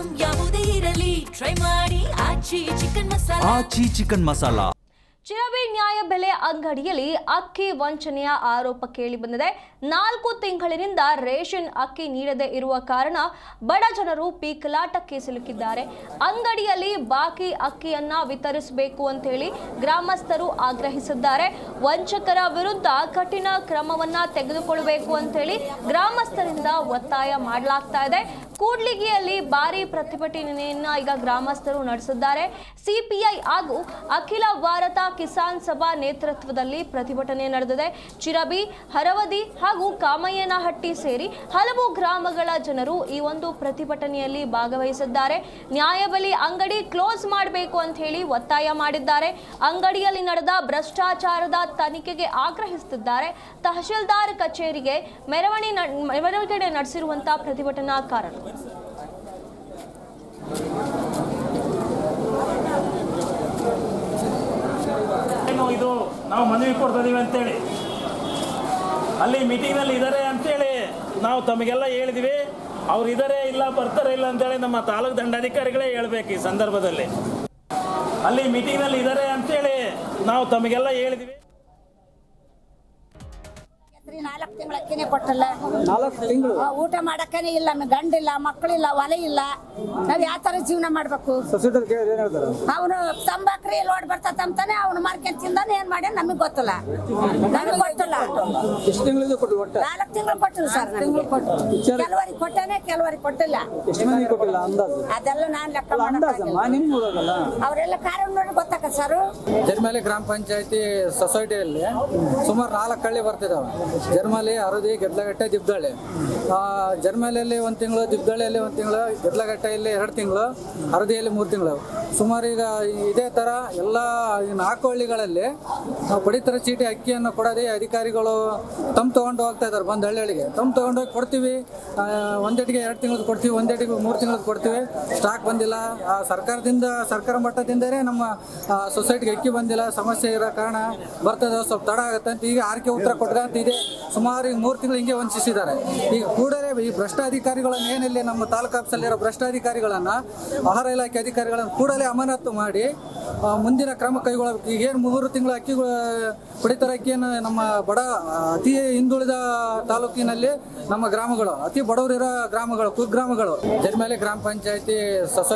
Item ಯಾವುದೇ ಇರಲಿ try ಮಾಡಿ ಆಚಿ ಚಿಕನ್ ಮಸಾಲಾ. ಆಚಿ ಚಿಕನ್ ಮಸಾಲಾ. ಚಿರಬಿ ನ್ಯಾಯಬೆಲೆ ಅಂಗಡಿಯಲ್ಲಿ ಅಕ್ಕಿ ವಂಚನೆಯ ಆರೋಪ ಕೇಳಿಬಂದಿದೆ. 4 ತಿಂಗಳಿನಿಂದ ರೇಷನ್ ಅಕ್ಕಿ ನೀಡದೇ ಇರುವ ಕಾರಣ ಬಡ ಜನರು ಪೀಕಲಾಟಕ್ಕೆ ಸಿಲುಕಿದ್ದಾರೆ. ಅಂಗಡಿಯಲ್ಲಿ ಬಾಕಿ ಅಕ್ಕಿಯನ್ನ ವಿತರಿಸಬೇಕು ಅಂತ ಹೇಳಿ ಗ್ರಾಮಸ್ಥರು ಆಗ್ರಹಿಸಿದ್ದಾರೆ. ವಂಚಕರ ವಿರುದ್ಧ ಕಠಿಣ ಕ್ರಮವನ್ನ ತೆಗೆದುಕೊಳ್ಳಬೇಕು ಅಂತ ಹೇಳಿ ಗ್ರಾಮಸ್ಥರಿಂದ ಒತ್ತಾಯ ಮಾಡಲಾಗ್ತಾ ಇದೆ. ಕೂಡ್ಲಿಗಿಯಲ್ಲಿ ಭಾರಿ ಪ್ರತಿಭಟನೆಯನ್ನ ಈಗ ಗ್ರಾಮಸ್ಥರು ನಡೆಸಿದ್ದಾರೆ. ಸಿಪಿಐ ಹಾಗೂ ಅಖಿಲ ಭಾರತ ಕಿಸಾನ್ ಸಭಾ ನೇತೃತ್ವದಲ್ಲಿ ಪ್ರತಿಭಟನೆ ನಡೆದಿದೆ. ಚಿರಬಿ, ಹರವದಿ ಹಾಗೂ ಕಾಮಯ್ಯನಹಟ್ಟಿ ಸೇರಿ ಹಲವು ಗ್ರಾಮಗಳ ಜನರು ಈ ಒಂದು ಪ್ರತಿಭಟನೆಯಲ್ಲಿ ಭಾಗವಹಿಸಿದ್ದಾರೆ. ನ್ಯಾಯಬೆಲೆ ಅಂಗಡಿ ಕ್ಲೋಸ್ ಮಾಡಬೇಕು ಅಂತ ಹೇಳಿ ಒತ್ತಾಯ ಮಾಡಿದ್ದಾರೆ. ಅಂಗಡಿಯಲ್ಲಿ ನಡೆದ ಭ್ರಷ್ಟಾಚಾರದ ತನಿಖೆಗೆ ಆಗ್ರಹಿಸುತ್ತಿದ್ದಾರೆ. ತಹಶೀಲ್ದಾರ್ ಕಚೇರಿಗೆ ಮೆರವಣಿಗೆ ನಡೆಸಿರುವಂತಹ ಪ್ರತಿಭಟನಾಕಾರರು. ಇದು ನಾವು ಮನವಿ ಕೊಡ್ತಾ ಇದೀವಿ ಅಂತೇಳಿ ಅಲ್ಲಿ ಮೀಟಿಂಗ್ನಲ್ಲಿ ಇದ್ದಾರೆ ಅಂತೇಳಿ ನಾವು ತಮಗೆಲ್ಲ ಹೇಳಿದ್ವಿ. ಅವ್ರು ಇದ್ದಾರೆ ಇಲ್ಲ ಬರ್ತಾರೆ ಇಲ್ಲ ಅಂತೇಳಿ ನಮ್ಮ ತಾಲೂಕು ದಂಡಾಧಿಕಾರಿಗಳೇ ಹೇಳ್ಬೇಕು. ಈ ಸಂದರ್ಭದಲ್ಲಿ ಅಲ್ಲಿ ಮೀಟಿಂಗ್ನಲ್ಲಿ ಇದ್ದಾರೆ ಅಂತೇಳಿ ನಾವು ತಮಗೆಲ್ಲ ಹೇಳಿದ್ವಿ. 4 ತಿಂಗಳ ಅಕ್ಕಿನೇ ಕೊಟ್ಟಲ್ಲ. 4 ತಿಂಗಳು ಊಟ ಮಾಡಕ್ಕೇನೆ ಇಲ್ಲ, ಗಂಡಿಲ್ಲ, ಮಕ್ಕಳಿಲ್ಲ, ಹೊಲ ಇಲ್ಲ. ನಾವ್ ಯಾವ ತರ ಜೀವನ ಮಾಡ್ಬೇಕು? ಅವನು ತಂಬಾಕ್ರಿ ಲೋಡ್ ಬರ್ತಂತಾನೆ ಅವನು ಮಾರ್ಕೆಟ್ ತಿಂದಾನೆ ಏನ್ ಮಾಡಿ ನಮಗ್ ಗೊತ್ತಿಲ್ಲ. ನಮಗ್ ಗೊತ್ತಿಲ್ಲ. 4 ತಿಂಗಳು ಕೊಟ್ಟಿಲ್ಲ ಸರ್. ಕೆಲವರಿಗೆ ಕೊಟ್ಟೇನೆ, ಕೆಲವರಿಗೆ ಕೊಟ್ಟಿಲ್ಲ. ಅದೆಲ್ಲ ನಾನ್ ಲೆಕ್ಕ ಮಾಡಲ್ಲ. ಅವರೆಲ್ಲ ಕಾರಣ ನೋಡಿ ಗೊತ್ತಾಕ ಸರ್. ಜರ್ಮಲಿ ಗ್ರಾಮ ಪಂಚಾಯತಿ ಸೊಸೈಟಿಯಲ್ಲಿ ಸುಮಾರು 4 ಹಳ್ಳಿ ಬರ್ತಿದಾವೆ. ಜರ್ಮಲಿ, ಹರದಿ, ಗೆದ್ಲಗಟ್ಟೆ, ದಿಬ್ದಳ್ಳಿ. ಜರ್ಮಲಿಯಲ್ಲಿ 1 ತಿಂಗಳು, ದಿಬ್ದಳ್ಳಿಯಲ್ಲಿ 1 ತಿಂಗಳು, ಗೆದ್ಲಗಟ್ಟೆಯಲ್ಲಿ 2 ತಿಂಗಳು, ಹರದಿಯಲ್ಲಿ 3 ತಿಂಗಳು. ಸುಮಾರು ಈಗ ಇದೇ ಥರ ಎಲ್ಲ 4 ಹಳ್ಳಿಗಳಲ್ಲಿ ಪಡಿತರ ಚೀಟಿ ಅಕ್ಕಿಯನ್ನು ಕೊಡೋದೇ ಅಧಿಕಾರಿಗಳು ತಗೊಂಡು ಹೋಗ್ತಾ ಇದ್ದಾರೆ. ಬಂದು ಹಳ್ಳಿಗಳಿಗೆ ತಗೊಂಡು ಹೋಗಿ ಕೊಡ್ತೀವಿ. ಒಂದೇಟಿಗೆ 2 ತಿಂಗಳದ್ದು ಕೊಡ್ತೀವಿ, ಒಂದೇಟಿಗೆ 3 ತಿಂಗಳದ್ದು ಕೊಡ್ತೀವಿ. ಸ್ಟಾಕ್ ಬಂದಿಲ್ಲ. ಸರ್ಕಾರ ಮಟ್ಟದಿಂದಲೇ ನಮ್ಮ ಸೊಸೈಟಿಗೆ ಅಕ್ಕಿ ಬಂದಿಲ್ಲ. ಸಮಸ್ಯೆ ಇರೋ ಕಾರಣ ಬರ್ತದೆ, ಸ್ವಲ್ಪ ತಡ ಆಗುತ್ತೆ ಅಂತ ಈಗ ಆರ್ಕೆ ಉತ್ತರ ಕೊಟ್ಟರೆ ಅಂತ ಇದೆ. ಸುಮಾರು ಈಗ 3 ತಿಂಗಳು ಹಿಂಗೆ ವಂಚಿಸಿದ್ದಾರೆ. ಈಗ ಕೂಡಲೇ ಈ ಭ್ರಷ್ಟಾಧಿಕಾರಿಗಳನ್ನು ಏನಿಲ್ಲ ನಮ್ಮ ತಾಲೂಕು ಆಫೀಸಲ್ಲಿರೋ ಭ್ರಷ್ಟಾಧಿಕಾರಿಗಳನ್ನು, ಆಹಾರ ಇಲಾಖೆ ಅಧಿಕಾರಿಗಳನ್ನು ಕೂಡಲೇ ಅಮಾನತು ಮಾಡಿ ಮುಂದಿನ ಕ್ರಮ ಕೈಗೊಳ್ಳಬೇಕು. ಈಗ ಏನು 3 ತಿಂಗಳ ಅಕ್ಕಿಗಳು ಪಡಿತರ ಅಕ್ಕಿಯನ್ನು ನಮ್ಮ ಅತಿ ಹಿಂದುಳಿದ ತಾಲೂಕಿನಲ್ಲಿ ನಮ್ಮ ಗ್ರಾಮಗಳು, ಅತಿ ಬಡವರಿರೋ ಗ್ರಾಮಗಳು, ಕುಗ್ರಾಮಗಳು, ಜರ್ಮಲಿ ಗ್ರಾಮ ಪಂಚಾಯತಿ